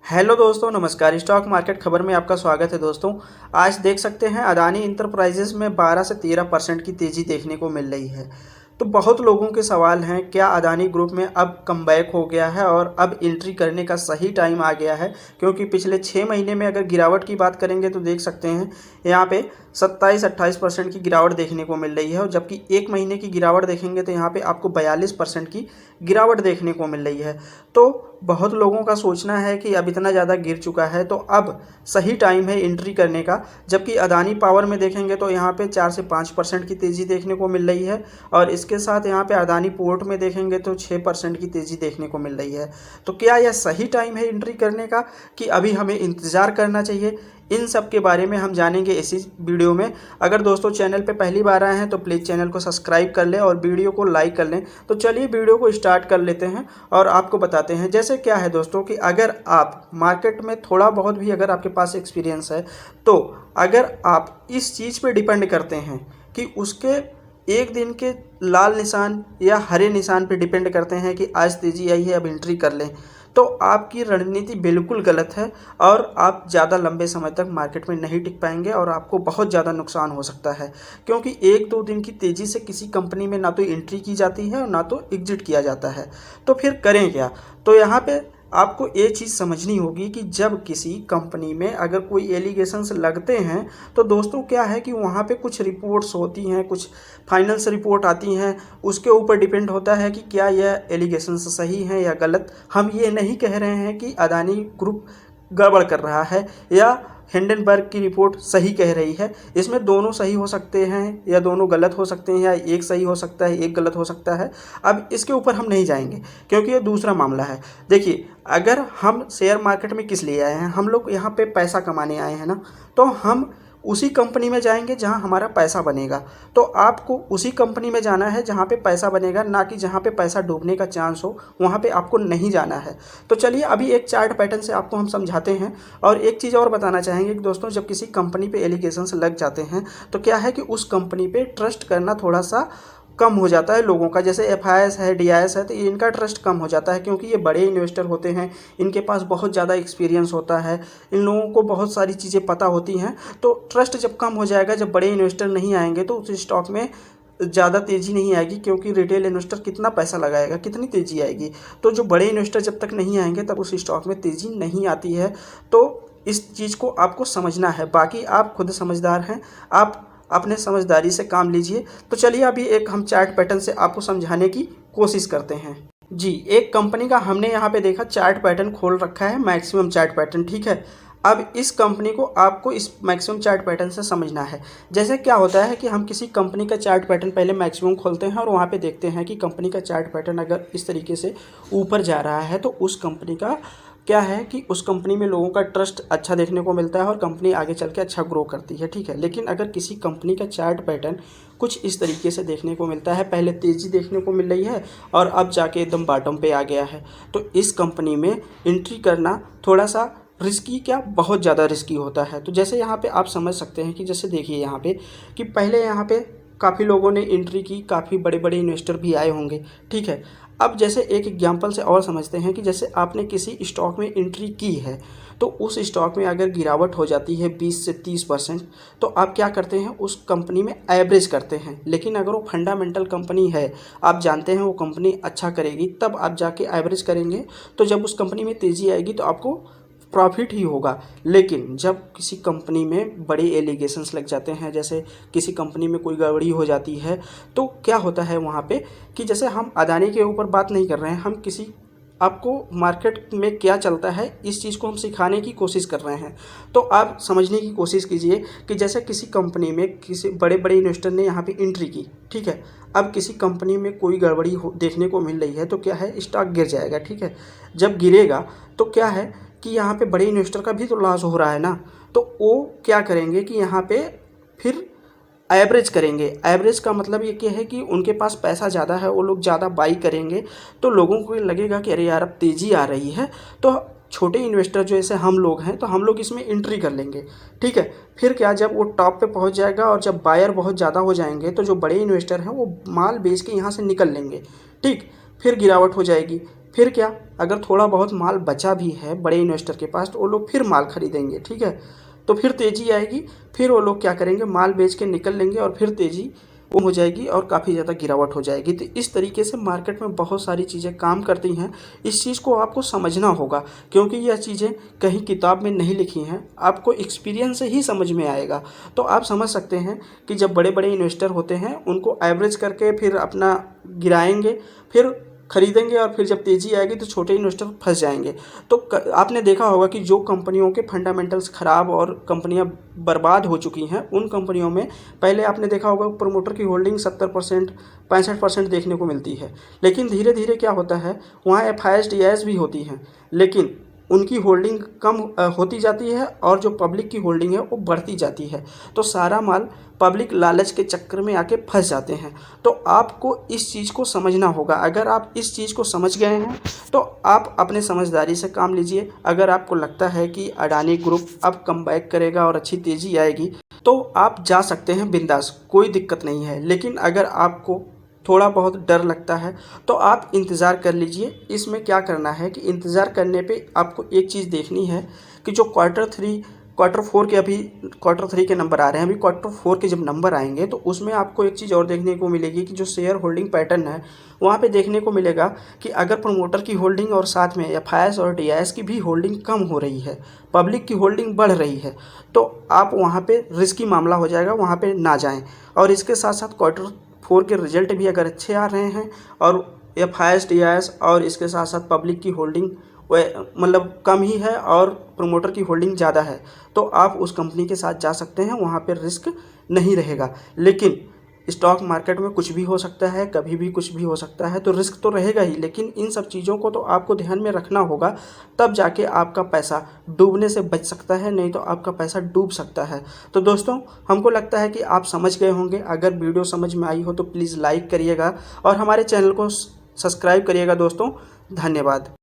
Hello दोस्तों, नमस्कार। Stock market खबर में आपका स्वागत है। दोस्तों, आज देख सकते हैं अदानी इंटरप्राइजेज में 12 से 13% की तेज़ी देखने को मिल रही है। तो बहुत लोगों के सवाल हैं, क्या अदानी ग्रुप में अब कमबैक हो गया है और अब एंट्री करने का सही टाइम आ गया है? क्योंकि पिछले 6 महीने में अगर गिरावट की बात करेंगे तो देख सकते हैं यहाँ पे 27-28% की गिरावट देखने को मिल रही है, और जबकि 1 महीने की गिरावट देखेंगे तो यहाँ पे आपको 42% की गिरावट देखने को मिल रही है। तो बहुत लोगों का सोचना है कि अब इतना ज़्यादा गिर चुका है तो अब सही टाइम है एंट्री करने का। जबकि अदानी पावर में देखेंगे तो यहाँ पे 4 से 5% की तेज़ी देखने को मिल रही है, और इसके साथ यहाँ पे अदानी पोर्ट में देखेंगे तो 6% की तेज़ी देखने को मिल रही है। तो क्या यह सही टाइम है एंट्री करने का कि अभी हमें इंतज़ार करना चाहिए? इन सब के बारे में हम जानेंगे इसी वीडियो में। अगर दोस्तों चैनल पे पहली बार आए हैं तो प्लीज़ चैनल को सब्सक्राइब कर लें और वीडियो को लाइक कर लें। तो चलिए वीडियो को स्टार्ट कर लेते हैं और आपको बताते हैं। जैसे क्या है दोस्तों कि अगर आप मार्केट में थोड़ा बहुत भी अगर आपके पास एक्सपीरियंस है, तो अगर आप इस चीज़ पे डिपेंड करते हैं कि उसके एक दिन के लाल निशान या हरे निशान पे डिपेंड करते हैं कि आज तेज़ी आई है अब एंट्री कर लें, तो आपकी रणनीति बिल्कुल गलत है और आप ज़्यादा लंबे समय तक मार्केट में नहीं टिक पाएंगे और आपको बहुत ज़्यादा नुकसान हो सकता है। क्योंकि 1-2 दिन की तेज़ी से किसी कंपनी में ना तो एंट्री की जाती है और ना तो एग्जिट किया जाता है। तो फिर करें क्या? तो यहाँ पे आपको ये चीज़ समझनी होगी कि जब किसी कंपनी में अगर कोई एलिगेशंस लगते हैं तो दोस्तों क्या है कि वहाँ पे कुछ रिपोर्ट्स होती हैं, कुछ फाइनेंस रिपोर्ट आती हैं, उसके ऊपर डिपेंड होता है कि क्या यह एलिगेशंस सही हैं या गलत। हम ये नहीं कह रहे हैं कि अदानी ग्रुप गड़बड़ कर रहा है या हिंडनबर्ग की रिपोर्ट सही कह रही है। इसमें दोनों सही हो सकते हैं या दोनों गलत हो सकते हैं, या एक सही हो सकता है एक गलत हो सकता है। अब इसके ऊपर हम नहीं जाएंगे क्योंकि ये दूसरा मामला है। देखिए, अगर हम शेयर मार्केट में किस लिए आए हैं, हम लोग यहाँ पे पैसा कमाने आए हैं ना, तो हम उसी कंपनी में जाएंगे जहां हमारा पैसा बनेगा। तो आपको उसी कंपनी में जाना है जहां पे पैसा बनेगा, ना कि जहां पे पैसा डूबने का चांस हो, वहां पे आपको नहीं जाना है। तो चलिए अभी एक चार्ट पैटर्न से आपको हम समझाते हैं। और एक चीज़ और बताना चाहेंगे कि दोस्तों जब किसी कंपनी पे एलिगेशंस लग जाते हैं तो क्या है कि उस कंपनी पे ट्रस्ट करना थोड़ा सा कम हो जाता है लोगों का। जैसे एफआईएस है, डीआईएस है, तो इनका ट्रस्ट कम हो जाता है क्योंकि ये बड़े इन्वेस्टर होते हैं, इनके पास बहुत ज़्यादा एक्सपीरियंस होता है, इन लोगों को बहुत सारी चीज़ें पता होती हैं। तो ट्रस्ट जब कम हो जाएगा, जब बड़े इन्वेस्टर नहीं आएंगे तो उस स्टॉक में ज़्यादा तेज़ी नहीं आएगी, क्योंकि रिटेल इन्वेस्टर कितना पैसा लगाएगा, कितनी तेज़ी आएगी। तो जो बड़े इन्वेस्टर जब तक नहीं आएंगे तब उस स्टॉक में तेज़ी नहीं आती है। तो इस चीज़ को आपको समझना है। बाकी आप खुद समझदार हैं, आप अपने समझदारी से काम लीजिए। तो चलिए अभी एक हम चार्ट पैटर्न से आपको समझाने की कोशिश करते हैं। जी, एक कंपनी का हमने यहाँ पे देखा चार्ट पैटर्न खोल रखा है, मैक्सिमम चार्ट पैटर्न, ठीक है। अब इस कंपनी को आपको इस मैक्सिमम चार्ट पैटर्न से समझना है। जैसे क्या होता है कि हम किसी कंपनी का चार्ट पैटर्न पहले मैक्सिमम खोलते हैं और वहाँ पे देखते हैं कि कंपनी का चार्ट पैटर्न अगर इस तरीके से ऊपर जा रहा है तो उस कंपनी का क्या है कि उस कंपनी में लोगों का ट्रस्ट अच्छा देखने को मिलता है और कंपनी आगे चल के अच्छा ग्रो करती है, ठीक है। लेकिन अगर किसी कंपनी का चार्ट पैटर्न कुछ इस तरीके से देखने को मिलता है, पहले तेज़ी देखने को मिल रही है और अब जाके एकदम बॉटम पे आ गया है, तो इस कंपनी में एंट्री करना थोड़ा सा रिस्की, क्या बहुत ज़्यादा रिस्की होता है। तो जैसे यहाँ पे आप समझ सकते हैं कि जैसे देखिए यहाँ पे कि पहले यहाँ पे काफ़ी लोगों ने एंट्री की, काफ़ी बड़े बड़े इन्वेस्टर भी आए होंगे, ठीक है। अब जैसे एक एग्जांपल से और समझते हैं कि जैसे आपने किसी स्टॉक में एंट्री की है, तो उस स्टॉक में अगर गिरावट हो जाती है 20 से 30%, तो आप क्या करते हैं, उस कंपनी में एवरेज करते हैं। लेकिन अगर वो फंडामेंटल कंपनी है, आप जानते हैं वो कंपनी अच्छा करेगी, तब आप जाके एवरेज करेंगे। तो जब उस कंपनी में तेज़ी आएगी तो आपको प्रॉफिट ही होगा। लेकिन जब किसी कंपनी में बड़े एलिगेशंस लग जाते हैं, जैसे किसी कंपनी में कोई गड़बड़ी हो जाती है, तो क्या होता है वहाँ पे कि जैसे हम अदानी के ऊपर बात नहीं कर रहे हैं, हम किसी आपको मार्केट में क्या चलता है इस चीज़ को हम सिखाने की कोशिश कर रहे हैं। तो आप समझने की कोशिश कीजिए कि जैसे किसी कंपनी में किसी बड़े बड़े इन्वेस्टर ने यहाँ पे एंट्री की, ठीक है। अब किसी कंपनी में कोई गड़बड़ी देखने को मिल रही है तो क्या है, स्टॉक गिर जाएगा, ठीक है। जब गिरेगा तो क्या है कि यहाँ पे बड़े इन्वेस्टर का भी तो लॉस हो रहा है ना, तो वो क्या करेंगे कि यहाँ पे फिर एवरेज करेंगे। एवरेज का मतलब ये क्या है कि उनके पास पैसा ज़्यादा है, वो लोग ज़्यादा बाई करेंगे, तो लोगों को लगेगा कि अरे यार अब तेज़ी आ रही है, तो छोटे इन्वेस्टर जो ऐसे हम लोग हैं तो हम लोग इसमें एंट्री कर लेंगे, ठीक है। फिर क्या, जब वो टॉप पे पहुंच जाएगा और जब बायर बहुत ज़्यादा हो जाएंगे तो जो बड़े इन्वेस्टर हैं वो माल बेच के यहाँ से निकल लेंगे, ठीक। फिर गिरावट हो जाएगी, फिर क्या, अगर थोड़ा बहुत माल बचा भी है बड़े इन्वेस्टर के पास तो वो लोग फिर माल खरीदेंगे, ठीक है। तो फिर तेज़ी आएगी, फिर वो लोग क्या करेंगे, माल बेच के निकल लेंगे और फिर तेज़ी वो हो जाएगी और काफ़ी ज़्यादा गिरावट हो जाएगी। तो इस तरीके से मार्केट में बहुत सारी चीज़ें काम करती हैं। इस चीज़ को आपको समझना होगा, क्योंकि यह चीज़ें कहीं किताब में नहीं लिखी हैं, आपको एक्सपीरियंस से ही समझ में आएगा। तो आप समझ सकते हैं कि जब बड़े बड़े इन्वेस्टर होते हैं उनको एवरेज करके फिर अपना गिराएंगे, फिर खरीदेंगे और फिर जब तेज़ी आएगी तो छोटे इन्वेस्टर फंस जाएंगे। तो आपने देखा होगा कि जो कंपनियों के फंडामेंटल्स ख़राब और कंपनियां बर्बाद हो चुकी हैं, उन कंपनियों में पहले आपने देखा होगा प्रमोटर की होल्डिंग 70% 65% देखने को मिलती है। लेकिन धीरे धीरे क्या होता है, वहाँ FIs DIs भी होती हैं, लेकिन उनकी होल्डिंग कम होती जाती है और जो पब्लिक की होल्डिंग है वो बढ़ती जाती है। तो सारा माल पब्लिक लालच के चक्कर में आके फंस जाते हैं। तो आपको इस चीज़ को समझना होगा। अगर आप इस चीज़ को समझ गए हैं तो आप अपने समझदारी से काम लीजिए। अगर आपको लगता है कि अडानी ग्रुप अब कमबैक करेगा और अच्छी तेज़ी आएगी तो आप जा सकते हैं बिंदास, कोई दिक्कत नहीं है। लेकिन अगर आपको थोड़ा बहुत डर लगता है तो आप इंतज़ार कर लीजिए। इसमें क्या करना है कि इंतज़ार करने पे आपको एक चीज़ देखनी है कि जो क्वार्टर 4 के अभी क्वार्टर 3 के नंबर आ रहे हैं, अभी क्वार्टर 4 के जब नंबर आएंगे तो उसमें आपको एक चीज़ और देखने को मिलेगी कि जो शेयर होल्डिंग पैटर्न है वहाँ पे देखने को मिलेगा कि अगर प्रमोटर की होल्डिंग और साथ में FIs और DIs की भी होल्डिंग कम हो रही है, पब्लिक की होल्डिंग बढ़ रही है, तो आप वहाँ पे रिस्की मामला हो जाएगा, वहाँ पे ना जाएं। और इसके साथ साथ क्वार्टर 4 के रिजल्ट भी अगर अच्छे आ रहे हैं और FIs DIs और इसके साथ साथ पब्लिक की होल्डिंग मतलब कम ही है और प्रमोटर की होल्डिंग ज़्यादा है, तो आप उस कंपनी के साथ जा सकते हैं, वहाँ पर रिस्क नहीं रहेगा। लेकिन स्टॉक मार्केट में कुछ भी हो सकता है, कभी भी कुछ भी हो सकता है, तो रिस्क तो रहेगा ही। लेकिन इन सब चीज़ों को तो आपको ध्यान में रखना होगा, तब जाके आपका पैसा डूबने से बच सकता है, नहीं तो आपका पैसा डूब सकता है। तो दोस्तों, हमको लगता है कि आप समझ गए होंगे। अगर वीडियो समझ में आई हो तो प्लीज़ लाइक करिएगा और हमारे चैनल को सब्सक्राइब करिएगा दोस्तों। धन्यवाद।